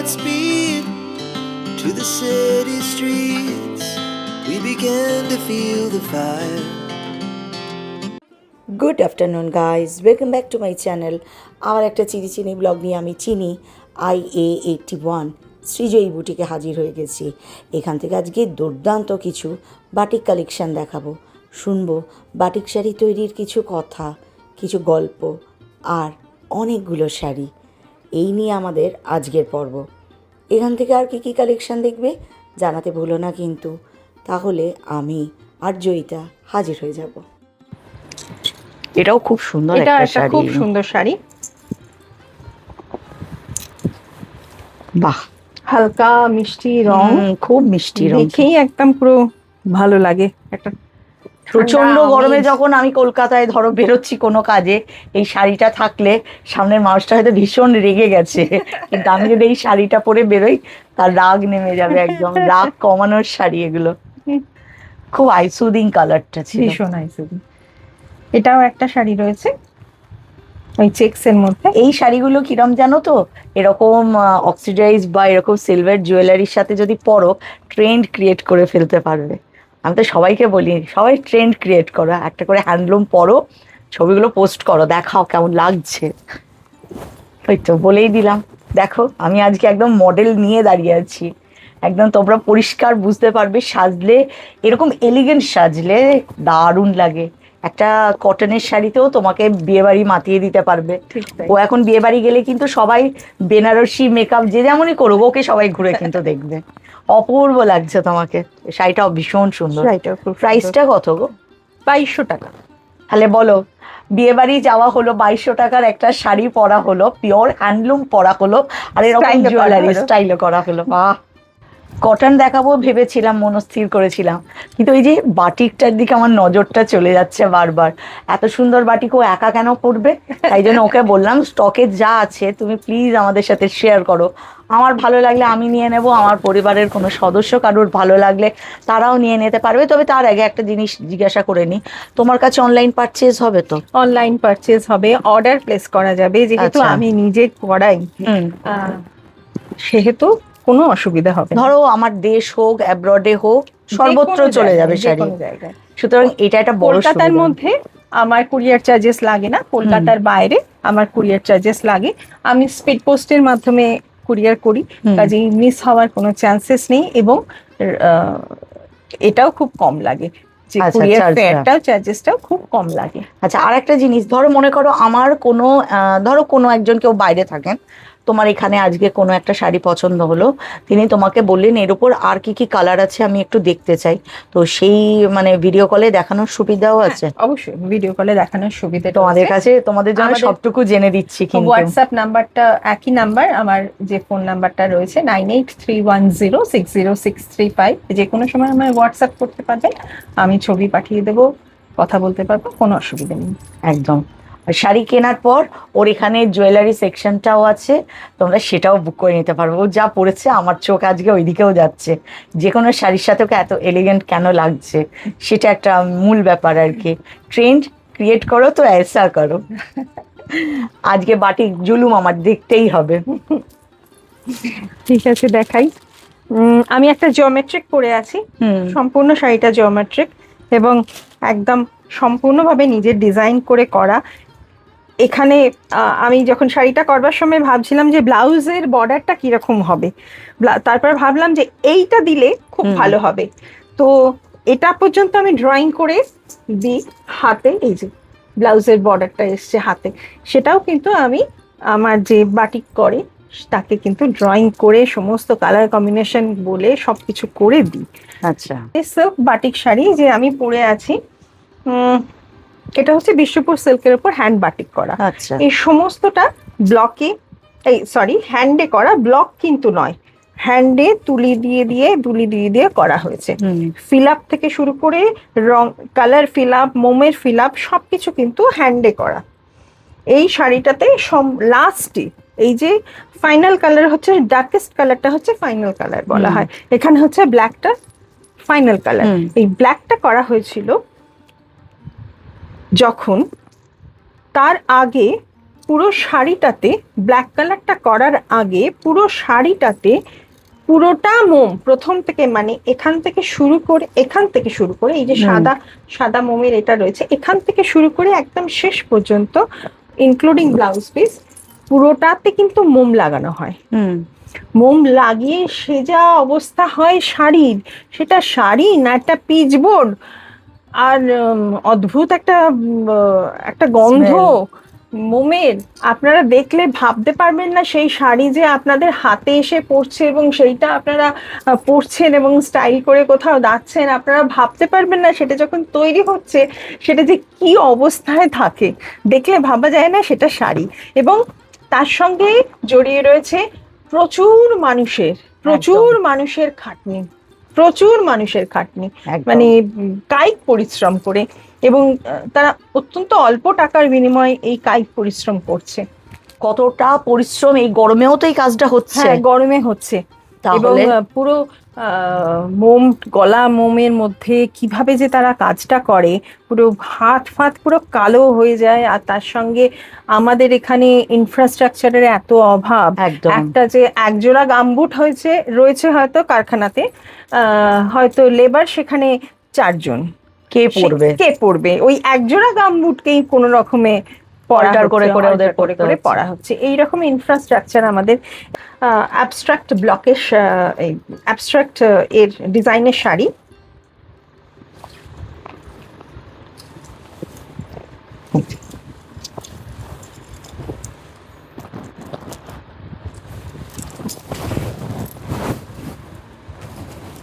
Godspeed to the city streets. We began to feel the fire. Good afternoon guys, welcome back to my channel. আমার একটা চিনি blog নিয়ে আমি চিনি IA81 শ্রীজয়ী বুটিকে হাজির হয়ে গেছি। এখান থেকে আজকে দুর্দান্ত কিছু বাটিক কালেকশান দেখাবো, শুনবো বাটিক শাড়ি তৈরির কিছু কথা, কিছু গল্প আর অনেকগুলো শাড়ি। এই নিয়ে আমাদের আজকের পর্ব। এখান থেকে আর কি কালেকশান দেখবে জানাতে ভুলো না কিন্তু, তাহলে আমি আর জয়িতা হাজির হয়ে যাব। এটাও খুব সুন্দর, এটা একটা খুব সুন্দর শাড়ি, বাহ, হালকা মিষ্টি রং, খুব মিষ্টি রং, দেখেই একদম পুরো ভালো লাগে। একটা প্রচন্ড গরমে যখন আমি কলকাতায় ধরো বেরোচ্ছি কোনো কাজে, এই শাড়িটা থাকলে সামনের মানুষটা হয়তো ভীষণ রেগে গেছে, কিন্তু আমি যদি এই শাড়িটা পরে বেরোই তার রাগ নেমে যাবে একদম। রাগ কমানোর শাড়ি এগুলো, খুব আইসুদিং কালারটা ছিল, ভীষণ আইসুদিং। এটাও একটা শাড়ি রয়েছে ওই চেকসের মধ্যে। এই শাড়িগুলো কিরম জানো তো, এরকম অক্সিডাইজ বা এরকম সিলভার জুয়েলারির সাথে যদি পরো, ট্রেন্ড ক্রিয়েট করে ফেলতে পারবে। আমি তো সবাইকে বলি, সবাই ট্রেন্ড ক্রিয়েট করো, একটা করে হ্যান্ডলুম পরো, ছবিগুলো পোস্ট করো, দেখাও কেমন লাগছে। ওই তো বলেই দিলাম, দেখো আমি আজকে একদম মডেল নিয়ে দাঁড়িয়ে আছি, একদম তোমরা পরিষ্কার বুঝতে পারবে। সাজলে এরকম এলিগেন্ট সাজলে দারুণ লাগে। একটা কটনের শাড়িতেও তোমাকে বিয়ে বাড়ি মাতিয়ে দিতে পারবে। ও এখন বিয়ে বাড়ি গেলে কিন্তু সবাই বেনারসি মেকআপ যে যেমনই করুক, ওকে সবাই ঘুরে কিন্তু দেখবে। অপূর্ব লাগছে তোমাকে, শাড়িটাও ভীষণ সুন্দর। প্রাইসটা কত গো? 2200 টাকা। তাহলে বলো, বিয়ে বাড়ি যাওয়া হলো, 2200 টাকার একটা শাড়ি পরা হলো, পিওর হ্যান্ডলুম পরা হলো, আর এরকম জুয়েলারি স্টাইলও করা হলো। বাহ, কটন দেখাবো ভেবেছিলাম, মনস্থির করেছিলাম, কিন্তু ওই যে বাটিকটার দিকে আমার নজরটা চলে যাচ্ছে বারবার। এত সুন্দর বাটিক ও একা কেন পড়বে, তাই জন্য ওকে বললাম স্টকে যা আছে তুমি প্লিজ আমাদের সাথে শেয়ার করো। আমার ভালো লাগলে আমি নিয়ে নেব, আমার পরিবারের কোনো সদস্য কারোর ভালো লাগলে তারাও নিয়ে নিতে পারবে। তবে তার আগে একটা জিনিস জিজ্ঞাসা করে নিই, তোমার কাছে অনলাইন পারচেজ হবে তো? অনলাইন পারচেজ হবে, অর্ডার প্লেস করা যাবে, যেহেতু আমি নিজে করাই সেহেতু কোনো অসুবিধা হবে না। ধরো আমার দেশ হোক, অ্যাব্রডে হোক, সর্বত্র চলে যাবে শাড়ি, সুতরাং এটা একটা বড় সুবিধা। কলকাতার মধ্যে আমার কুরিয়ার চার্জেস লাগে না, কলকাতার বাইরে আমার কুরিয়ার চার্জেস লাগে। আমি স্পিড পোস্টের মাধ্যমে কুরিয়ার করি, কাজেই মিস হওয়ার কোনো চান্সেস নেই, এবং এটাও খুব কম লাগে, যে কুরিয়ার ফেয়ারটাও চার্জেসটাও খুব কম লাগে। আচ্ছা, আর একটা জিনিস, ধরো মনে করো আমার কোনো ধরো কোনো একজন কেউ বাইরে থাকেন, তোমার এখানে আজকে কোনো একটা শাড়ি পছন্দ হলো, তিনি তোমাকে বললেন এর উপর আর কি কি কালার আছে আমি একটু দেখতে চাই, তো সেই মানে ভিডিও কলে দেখানোর সুবিধাও আছে? অবশ্যই ভিডিও কলে দেখানোর সুবিধা তোমাদের কাছে, তোমাদের জন্য সবটুকু জেনে দিচ্ছি। কিন্তু হোয়াটসঅ্যাপ নাম্বারটা একই নাম্বার, আমার যে ফোন নাম্বারটা রয়েছে 9831060635, যে কোনো সময় আমার হোয়াটসঅ্যাপ করতে পারবেন, আমি ছবি পাঠিয়ে দেবো, কথা বলতে পারবো, কোনো অসুবিধা নেই। একদম। শাড়ি কেনার পর ওর এখানে জুয়েলারি সেকশনটাও আছে, তোমরা সেটাও বুক করে নিতে পারবো। ও যা পড়েছে আমার চোখ আজকে ওইদিকেও যাচ্ছে, যে কোনো শাড়ির সাথে ওকে এত এলিগেন্ট কেন লাগছে সেটা একটা মূল ব্যাপার আর কি। ট্রেন্ড ক্রিয়েট করো তো ऐसा করো। আজকে বাটিক জুলুম আমার দেখতেই হবে। ঠিক আছে, দেখাই। আমি একটা জিওমেট্রিক পরে আছি, সম্পূর্ণ শাড়িটা জিওমেট্রিক এবং একদম সম্পূর্ণভাবে নিজের ডিজাইন করে করা। এখানে আমি যখন শাড়িটা করবার সময় ভাবছিলাম যে ব্লাউজের বর্ডারটা কিরকম হবে, তারপর ভাবলাম যে এইটা দিলে খুব ভালো হবে, তো এটা পর্যন্ত আমি ড্রয়িং করে দিই হাতে। এই যে ব্লাউজের বর্ডারটা এসছে হাতে, সেটাও কিন্তু আমি আমার যে বাটিক করে তাকে কিন্তু ড্রয়িং করে সমস্ত কালার কম্বিনেশন বলে সবকিছু করে দিই। আচ্ছা, সিল্ক বাটিক শাড়ি যে আমি পরে আছি, এটা হচ্ছে বিশ্বপুর সিল্কের উপর হ্যান্ড বাটিক করা। আচ্ছা, এই সমস্তটা ব্লকে, হ্যান্ডে করা, ব্লক কিন্তু নয়, হ্যান্ডে তুলি দিয়ে করা হয়েছে। ফিল আপ থেকে শুরু করে রং, কালার ফিল আপ, মোমের ফিল আপ, সবকিছু কিন্তু হ্যান্ডে করা। এই শাড়িটাতে লাস্টে এই যে ফাইনাল কালার হচ্ছে, ডার্কেস্ট কালারটা হচ্ছে ফাইনাল কালার বলা হয়, এখানে হচ্ছে ব্ল্যাকটা ফাইনাল কালার। এই ব্ল্যাকটা করা হয়েছিল যখন তার আগে পুরো শাড়িটাতে ব্ল্যাক কালারটা করার আগে পুরো শাড়িটাতে পুরোটা মোম প্রথম থেকে, মানে এখান থেকে শুরু করে এই যে সাদা সাদা মোমের এটা রয়েছে, এখান থেকে শুরু করে একদম শেষ পর্যন্ত ইনক্লুডিং ব্লাউজ পিস পুরোটাতে কিন্তু মোম লাগানো হয়। মোম লাগিয়ে সে যা অবস্থা হয় শাড়ির, সেটা শাড়ি না একটা পিচবোর্ড, আর অদ্ভুত একটা গন্ধ মোমের। আপনারা দেখলে ভাবতে পারবেন না সেই শাড়ি যে আপনাদের হাতে এসে পড়ছে এবং সেইটা আপনারা পরছেন এবং স্টাইল করে কোথাও যাচ্ছেন, আপনারা ভাবতে পারবেন না সেটা যখন তৈরি হচ্ছে সেটা যে কি অবস্থায় থাকে, দেখলে ভাবা যায় না সেটা শাড়ি। এবং তার সঙ্গে জড়িয়ে রয়েছে প্রচুর মানুষের খাটনি, মানে কায়িক পরিশ্রম করে, এবং তারা অত্যন্ত অল্প টাকার বিনিময়ে এই কায়িক পরিশ্রম করছে। কতটা পরিশ্রম, এই গরমেও তো এই কাজটা হচ্ছে। হ্যাঁ, গরমে হচ্ছে। এবং পুরো মোম, গলা মোমের মধ্যে কিভাবে যে তারা কাজটা করে, পুরো হাত ফাত পুরো কালো হয়ে যায়। আর তার সঙ্গে আমাদের এখানে ইনফ্রাস্ট্রাকচারের এত অভাব, একটা যে একজোড়া গামবুট রয়েছে হয়তো কারখানাতে, হয়তো লেবার সেখানে 4 জন, কে পড়বে ওই একজোড়া গামবুটকেই কোনো রকমে পড়া হচ্ছে। এইরকম ইনফ্রাস্ট্রাকচার আমাদের। অ্যাবস্ট্রাক্ট ব্লকের অ্যাবস্ট্রাক্ট এর ডিজাইনের শাড়ি।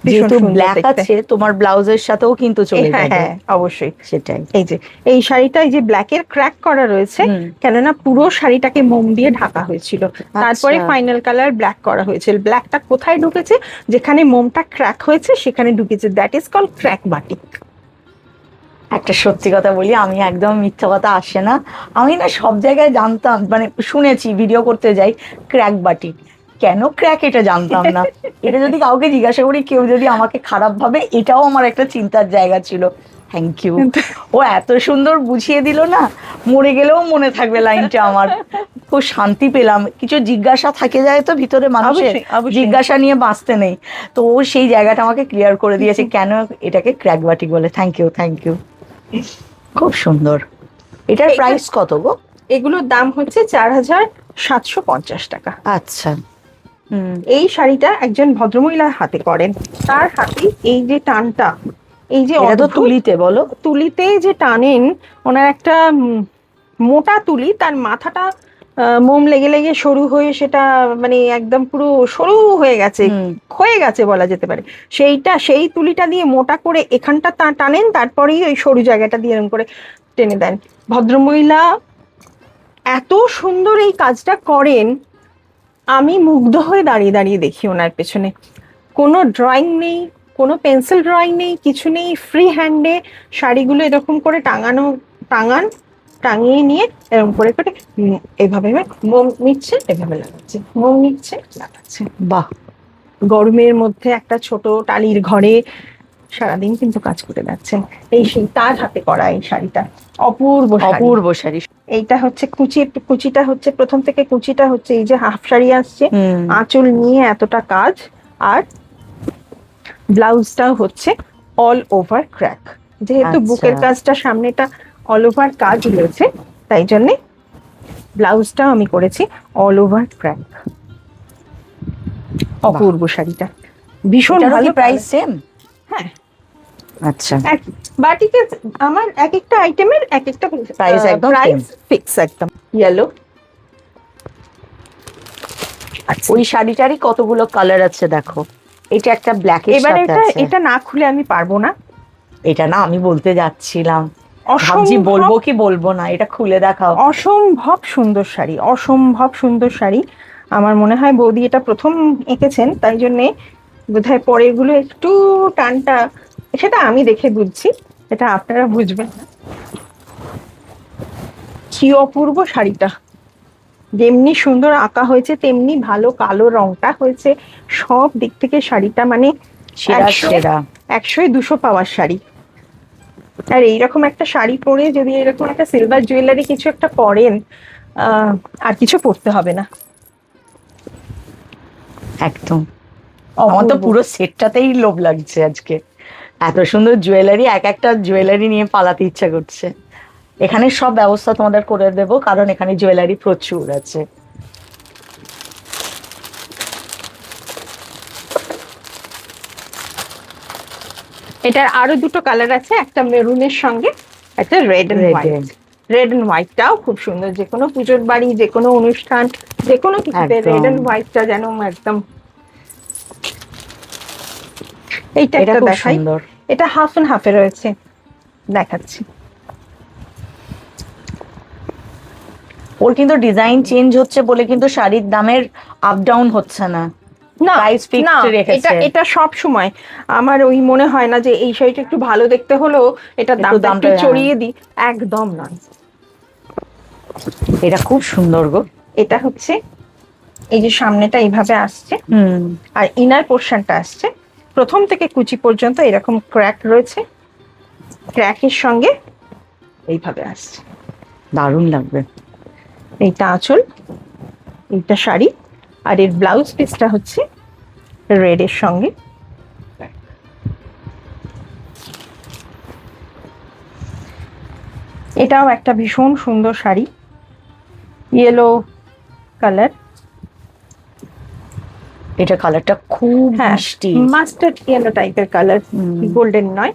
যেহেতু ব্ল্যাক আছে তোমার ব্লাউজের সাথেও কিন্তু চলে যাবে। হ্যাঁ, অবশ্যই সেটাই। এই শাড়িটা এই যে ব্ল্যাকের ক্র্যাক করা রয়েছে, কেননা পুরো শাড়িটাকে মোম দিয়ে ঢাকা হয়েছিল, তারপরে ফাইনাল কালার ব্ল্যাক করা হয়েছিল। ব্ল্যাকটা কোথায় ঢুকেছে? যেখানে মোমটা ক্র্যাক হয়েছে সেখানে ঢুকেছে। That is called crack batik. একটা সত্যি কথা বলি, আমি একদম মিথ্যা কথা আসে না, আমি না সব জায়গায় জানতাম, মানে শুনেছি, ভিডিও করতে যাই ক্র্যাক বাটিক, কেন ক্র্যাক এটা জানতাম না। এটা যদি কাউকে জিজ্ঞাসা করি, কেউ যদি আমাকে খারাপ ভাবে, এটাও আমার একটা চিন্তার জায়গা ছিল। থ্যাংক ইউ, ও এত সুন্দর বুঝিয়ে দিল না, মরে গেলেও মনে থাকবে লাইনটা আমার। খুব শান্তি পেলাম। কিছু জিজ্ঞাসা থাকে যায় তো ভিতরে মানুষের, জিজ্ঞাসা নিয়ে বাঁচতে নেই, তো ও সেই জায়গাটা আমাকে ক্লিয়ার করে দিয়েছে কেন এটাকে ক্র্যাক বাটিক বলে। Thank you. খুব সুন্দর। এটার প্রাইস কত গো? এগুলোর দাম হচ্ছে 4750 টাকা। আচ্ছা। এই শাড়িটা একজন ভদ্রমহিলার হাতে করেন, তার হাতে এই যে টানটা, এই যে তুলিতে যে টানেন, ওনার একটা মোটা তুলি, তার মাথাটা মোম লেগে লেগে সরু হয়ে সেটা মানে একদম পুরো সরু হয়ে গেছে, ক্ষয়ে গেছে বলা যেতে পারে। সেই তুলিটা দিয়ে মোটা করে এখানটা টানেন, তারপরেই ওই সরু জায়গাটা দিয়ে এরকম করে টেনে দেন। ভদ্রমহিলা এত সুন্দর এই কাজটা করেন, আমি মুগ্ধ হয়ে দাঁড়িয়ে দাঁড়িয়ে দেখি ওনার পেছনে। কোনো ড্রয়িং নেই, কোনো পেন্সিল ড্রয়িং নেই, কিছু নেই, ফ্রি হ্যান্ডে শাড়িগুলো এরকম করে টাঙিয়ে নিয়ে এরকম করে করে এভাবে মোম নিচ্ছে, এভাবে লাগাচ্ছে, মোম নিচ্ছে, লাগাচ্ছে। বাহ! গরমের মধ্যে একটা ছোট টালির ঘরে সারাদিন কিন্তু কাজ করে যাচ্ছেন। সেই তার হাতে করা এই শাড়িটা অপূর্ব শাড়ি। এইটা হচ্ছে কুচিটা হচ্ছে প্রথম থেকে, কুচিটা হচ্ছে এই যে হাফ শাড়ি আসছে, আঁচল নিয়ে এতটা কাজ, আর ব্লাউজটাও হচ্ছে অল ওভার ক্র্যাক। যেহেতু বুকের কাজটা সামনেটা অল ওভার কাজ রয়েছে, তাই জন্যে ব্লাউজটাও আমি করেছি অল ওভার ক্র্যাক। অপূর্ব শাড়িটা, ভীষণ ভালো। Price same? হ্যাঁ। আচ্ছা। বাটিকে আমার এক একটা আইটেমের এক একটা প্রাইস একদম ফিক্স, একদম ইয়েলো। ওই শাড়িটারই কতগুলো কালার আছে দেখো। এটা একটা ব্ল্যাক এর সাথে আছে। এটা না খুলে আমি পারবো না। এটা না আমি বলতে যাচ্ছিলাম, ভাবছি বলবো কি বলবো না, এটা খুলে দেখাও। অসম্ভব সুন্দর শাড়ি। আমার মনে হয় বৌদি এটা প্রথম এঁকেছেন, তাই জন্যে বোধহয় পরের গুলো একটু টানটা, সেটা আমি দেখে বুঝছি, এটা আপনারা বুঝবেন না। কি অপূর্ব শাড়িটা, যেমনি সুন্দর আঁকা হয়েছে তেমনি ভালো কালো রংটা হয়েছে, সব দিক থেকে শাড়িটা মানে 100-200 পাওয়ার শাড়ি। আর এইরকম একটা শাড়ি পরে যদি এরকম একটা সিলভার জুয়েলারি কিছু একটা পরেন, আর কিছু পড়তে হবে না। একদম, আমার তো অপূর্ব। পুরো সেটটাতেই লোভ লাগছে আজকে। এত সুন্দর জুয়েলারি, এক একটা জুয়েলারি নিয়ে পালাতে ইচ্ছা করছে। এখানে সব ব্যবস্থা তোমাদের করে দেবো, কারণ এখানে জুয়েলারি প্রচুর আছে। এটার আরো দুটো কালার আছে, একটা মেরুনের সঙ্গে একটা রেড এন্ড Red হোয়াইট। এ। রেড এন্ড হোয়াইটটাও খুব সুন্দর, যে কোনো পুজোর বাড়ি, যে কোনো অনুষ্ঠান, যে কোনো কিছুতে একদম। রেড এন্ড হোয়াইটটা যেন একদম। এইটা এটা একটা খুব দেখাই, সুন্দর। এটা হাফ এন্ড হাফে রয়েছে, দেখাচ্ছি। ওর কিন্তু ডিজাইন চেঞ্জ হচ্ছে বলে কিন্তু শাড়ির দামের আপ ডাউন হচ্ছে না, না প্রাইস না, ফিক্সড এটা রেখেছে। এটা সব সময় আমার ওই মনে হয় না যে এই শাড়িটা একটু ভালো দেখতে হলো এটা একটু দামটা একটু দামটা, হ্যাঁ। চড়িয়ে দিই, একদম নয়। এটা খুব সুন্দর গো। এটা হচ্ছে এই যে সামনেটা এইভাবে আসছে, হুম। আর ইনার পোর্শনটা আসছে প্রথম থেকে কুচি পর্যন্ত এরকম ক্র্যাক রয়েছে, ক্র্যাকের সঙ্গে এইভাবে আসছে। দারুণ লাগবে। এইটা আঁচল, এইটা শাড়ি, আর এর ব্লাউজ পিসটা হচ্ছে রেড এর সঙ্গে। এটাও একটা ভীষণ সুন্দর শাড়ি, ইয়েলো কালার। এটা কালারটা খুব হ্যাঁ, মিষ্টি। মাস্টার্ড ইয়েলো টাইপের কালার, গোল্ডেন নয়।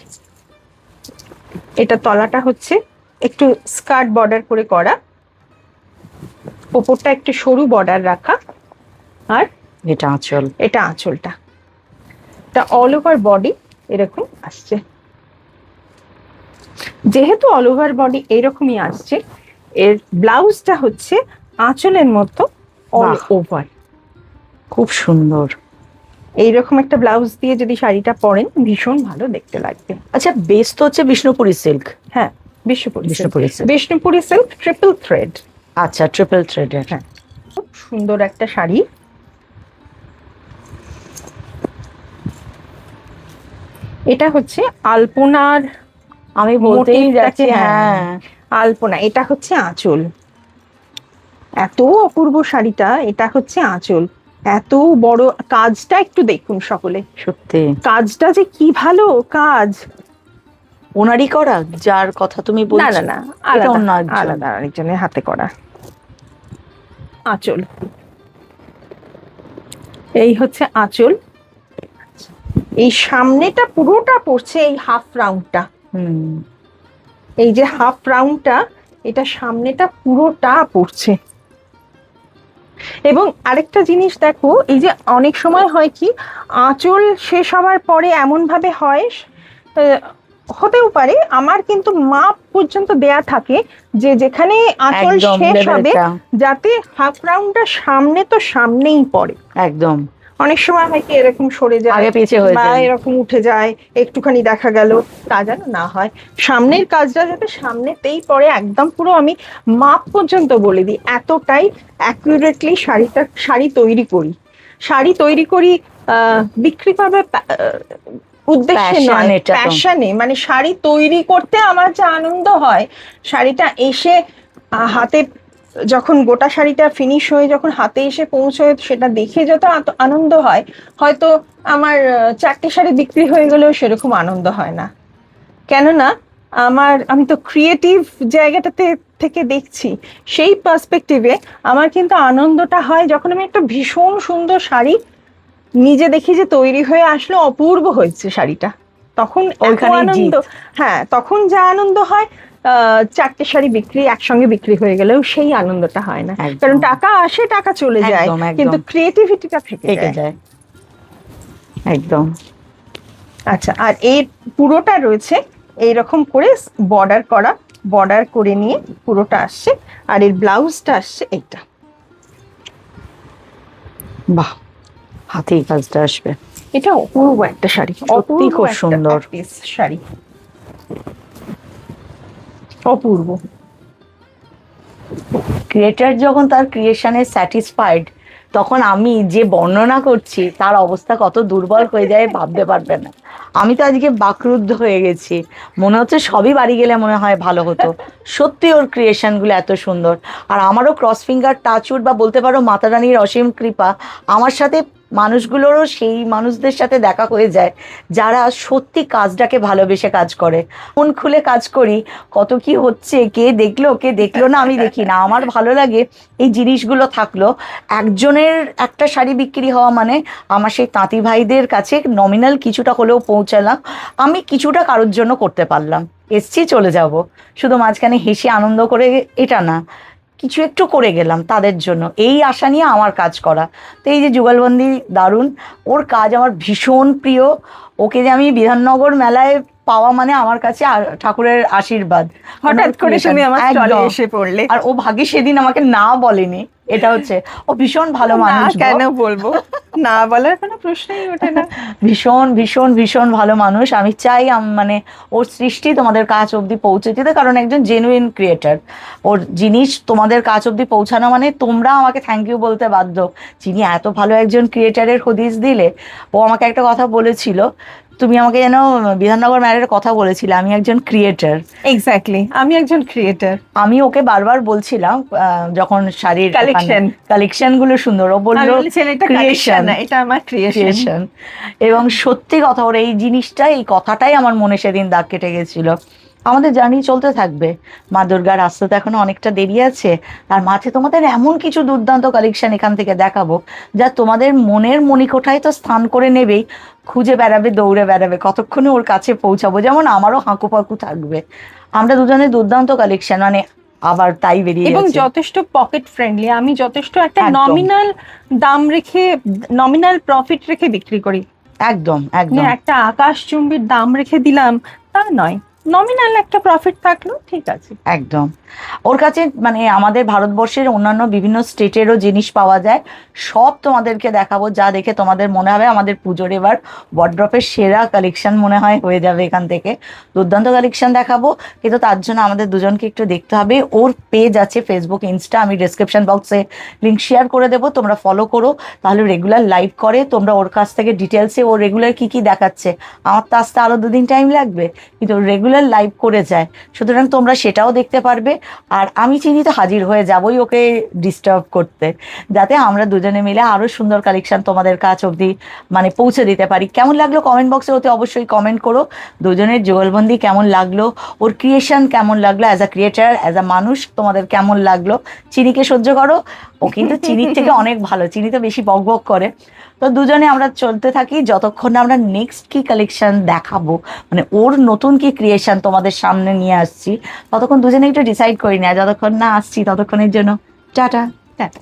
এটা তলাটা হচ্ছে একটু স্কার্ট বর্ডার করে করা, ওপরটা একটু সরু বর্ডার রাখা, আর এটা আঁচল। এটা আঁচলটা। এটা অল ওভার বডি এরকম আসছে। যেহেতু অল ওভার বডি এরকমই আসছে, এর ব্লাউজটা হচ্ছে আঁচলের মতো অল বাহ। ওভার। খুব সুন্দর। এইরকম একটা ব্লাউজ দিয়ে যদি শাড়িটা পরেন ভীষণ ভালো দেখতে লাগবে। আচ্ছা, বেস তো হচ্ছে বিষ্ণুপুরি সিল্ক। হ্যাঁ, Bishnupuri Bishnupuri silk. silk। Bishnupuri silk triple thread. আচ্ছা, ট্রিপল থ্রেডের। হ্যাঁ, খুব সুন্দর একটা শাড়ি। এটা হচ্ছে আলপনার, আমি বলতেই মোটিভটাকে, যাচ্ছি, হ্যাঁ। আলপনা। এটা হচ্ছে আঁচল, এত অপূর্ব শাড়িটা। এটা হচ্ছে আঁচল, এত বড় কাজটা একটু দেখুন সকলে, সত্যি কাজটা যে কি ভালো কাজ। ওনারই করা, যার কথা তুমি না বলছো? না না, এটা আলাদা অন্য একজন। আলাদা আরেকজনের হাতে করা আঁচল। এই হচ্ছে আঁচল। এই সামনেটা পুরোটা পড়ছে এই হাফ রাউন্ডটা, হুম। এই যে হাফ রাউন্ডটা, এটা সামনেটা পুরোটা পড়ছে। এবং আরেকটা জিনিস দেখো, এই যে অনেক সময় হয় কি আঁচল শেষ হওয়ার পরে এমন ভাবে হয়, হতেও পারে, আমার কিন্তু মাপ পর্যন্ত দেয়া থাকে যে যেখানে আঁচল একদম শেষ হবে লেভেলটা। যাতে হাফ রাউন্ডটা সামনে তো সামনেই পড়ে। একদম। অনেক সময় হয় কি এরকম সরে যায়, আগে পিছে হয়ে বা যায়। এরকম উঠে যায়, একটুখানি দেখা গেল, তা যেন না হয়। সামনের কাজটা যাতে সামনেতেই পড়ে, একদম পুরো আমি মাপ পর্যন্ত বলে দিই, এতটাই অ্যাকুরেটলি শাড়ি তৈরি করি। শাড়ি তৈরি করি বিক্রি করবে উদ্দেশ্যে Passion নয়, এটা তো। প্যাশনে। মানে শাড়ি তৈরি করতে আমার যে আনন্দ হয়, শাড়িটা এসে হাতে যখন গোটা শাড়িটা ফিনিশ হয়ে যখন হাতে এসে পৌঁছয়, সেটা দেখে যত আনন্দ হয়, হয়তো আমার 4টে শাড়ি বিক্রি হয়ে গেলেও সেরকম আনন্দ হয় না। কেননা আমি তো ক্রিয়েটিভ জায়গাটাতে থেকে দেখছি, সেই পার্সপেক্টিভে আমার কিন্তু আনন্দটা হয় যখন আমি একটা ভীষণ সুন্দর শাড়ি নিজে দেখি যে তৈরি হয়ে আসলো, অপূর্ব হয়েছে শাড়িটা, তখন এত ওইখানেই আনন্দ। জিত। হ্যাঁ, তখন যা আনন্দ হয় 4টে শাড়ি একসঙ্গে বিক্রি হয়ে গেলেও সেই আনন্দটা হয় না। একদম। কারণ টাকা আসে, টাকা চলে যায়, একদম, একদম। কিন্তু ক্রিয়েটিভিটিটা থেকে থেকে যায়। যায়। একদম। আচ্ছা, আর এই পুরোটা রয়েছে এইরকম করে বর্ডার করা, বর্ডার করে নিয়ে পুরোটা আসছে, আর এর ব্লাউজটা আসছে এইটা। বাহ, হাতেই কাজটা আসবে। এটা অপূর্ব একটা শাড়ি, সত্যি খুব সুন্দর। শাড়ি, অপূর্ব। ক্রিয়েটার যখন তার ক্রিয়েশনে স্যাটিসফাইড, তখন আমি যে বর্ণনা করছি তার অবস্থা কত দুর্বল হয়ে যায় ভাবতে পারবে না। আমি তো আজকে বাকরুদ্ধ হয়ে গেছি, মনে হচ্ছে সবই বাড়ি গেলে মনে হয় ভালো হতো। সত্যি ওর ক্রিয়েশনগুলো এত সুন্দর। আর আমারও ক্রস ফিঙ্গার টাচউড বা বলতে পারো মাতা রানীর অসীম কৃপা আমার সাথে মানুষগুলোরও সেই মানুষদের সাথে দেখা হয়ে যায় যারা সত্যি কাজটাকে ভালোবেসে কাজ করে। মন খুলে কাজ করি, কত কি হচ্ছে, কে দেখলো না আমি দেখি না, আমার ভালো লাগে এই জিনিসগুলো থাকলো। একজনের একটা শাড়ি বিক্রি হওয়া মানে আমার সেই তাঁতি ভাইদের কাছে নমিনাল কিছুটা হলেও পৌঁছালাম, আমি কিছুটা কারোর জন্য করতে পারলাম। এসছি চলে যাব, শুধু মাঝখানে হেসে আনন্দ করে এটা না, কিছু একটু করে গেলাম তাদের জন্য, এই আশা নিয়ে আমার কাজ করা। তো এই যে যুগলবন্দি দারুণ, ওর কাজ আমার ভীষণ প্রিয়। ওকে যে আমি বিধাননগর মেলায় পাওয়া মানে আমার কাছে ঠাকুরের আশীর্বাদ। হঠাৎ করে তুমি আমার স্টলে এসে পড়লে, আর ও ভাগ্যে সেদিন আমাকে না বলেনি, এটা হচ্ছে ও ভীষণ ভালো মানুষ। কেন বলবো, না বলার কোনো প্রশ্নই ওঠে না। ভীষণ ভীষণ ভীষণ ভালো মানুষ। আমি চাই মানে ওর সৃষ্টি তোমাদের কাছ অবধি পৌঁছে দিতে, কারণ একজন জেনুইন ক্রিয়েটার। ওর জিনিস তোমাদের কাছ অবধি পৌঁছানো মানে তোমরা আমাকে থ্যাংক ইউ বলতে বাধ্য, যিনি এত ভালো একজন ক্রিয়েটারের হদিস দিলে। ও আমাকে একটা কথা বলেছিল, তুমি আমাকে যেন বিধাননগর মেলার কথা বলেছিলে, আমি একজন ক্রিয়েটার। এক্স্যাক্টলি, আমি একজন ক্রিয়েটার। আমি ওকে বারবার বলছিলাম যখন শাড়ির কালেকশন গুলো সুন্দর, ও বললো ক্রিয়েশন, এটা আমার ক্রিয়েশন। এবং সত্যি কথা, ওর এই জিনিসটা, এই কথাটাই আমার মনে সেদিন দাগ কেটে গেছিল। আমাদের জার্নি চলতে থাকবে, মা দুর্গার আসতে তো এখনো অনেকটা দেরি আছে। আর মাঝে তোমাদের এমন কিছু দুর্দান্ত কালেকশন এখান থেকে দেখাবো যা তোমাদের মনের মণিকোঠায় তো স্থান করে নেবেই, খুঁজে বেড়াবে, দৌড়ে বেড়াবে, কতক্ষণে ওর কাছে পৌঁছাবো। যেমন আমারও হাঁকু পাকু থাকবে। আমরা দুজনে দুর্দান্ত কালেকশন, মানে আবার তাই বেরিয়ে এবং যথেষ্ট পকেট ফ্রেন্ডলি। আমি যথেষ্ট একটা নমিনাল দাম রেখে, নমিনাল প্রফিট রেখে বিক্রি করি। একদম একদম, একটা আকাশচুম্বীর দাম রেখে দিলাম তা নয়, নমিনাল একটা প্রফিট থাকলো, ঠিক আছে। একদম। ওর কাছে মানে আমাদের ভারতবর্ষের অন্যান্য বিভিন্ন স্টেটেরও জিনিস পাওয়া যায়, সব তোমাদেরকে দেখাবো, যা দেখে তোমাদের মনে হবে আমাদের পুজোর এবার ওয়ার্ড্রপের সেরা কালেকশন মনে হয় হয়ে যাবে এখান থেকে। দুর্দান্ত কালেকশন দেখাবো, কিন্তু তার জন্য আমাদের দুজনকে একটু দেখতে হবে। ওর পেজ আছে ফেসবুক, ইনস্টা, আমি ডেসক্রিপশন বক্সে লিঙ্ক শেয়ার করে দেবো, তোমরা ফলো করো। তাহলে রেগুলার লাইভ করে তোমরা ওর কাছ থেকে ডিটেলসে ও রেগুলার কি কি দেখাচ্ছে, আমার তো আসতে আরও 2 দিন টাইম লাগবে, কিন্তু রেগুলার লাইভ করে যায়, সুতরাং তোমরা সেটাও দেখতে পারবে। আর আমি চিনি তো হাজির হয়ে যাবই ওকে ডিস্টার্ব করতে, যাতে আমরা দুজনে মিলে আরো সুন্দর কালেকশন তোমাদের কাছ অবধি মানে পৌঁছে দিতে পারি। কেমন লাগলো কমেন্ট বক্সে ওতে অবশ্যই কমেন্ট করো। দুজনের যুগলবন্দি কেমন লাগলো, ওর ক্রিয়েশন কেমন লাগলো, as a creator, as a মানুষ তোমাদের কেমন লাগলো। চিনিকে সহ্য করো, ও কিন্তু চিনির থেকে অনেক ভালো, চিনি তো বেশি বক বক করে। তো দুজনে আমরা চলতে থাকি যতক্ষণ না আমরা নেক্সট কি কালেকশন দেখাবো, মানে ওর নতুন কি ক্রিয়েশন তোমাদের সামনে নিয়ে আসছি, ততক্ষণ দুজনে একটু ডিসাইড করি না। যতক্ষণ না আসছি ততক্ষণের জন্য টাটা। টাটা।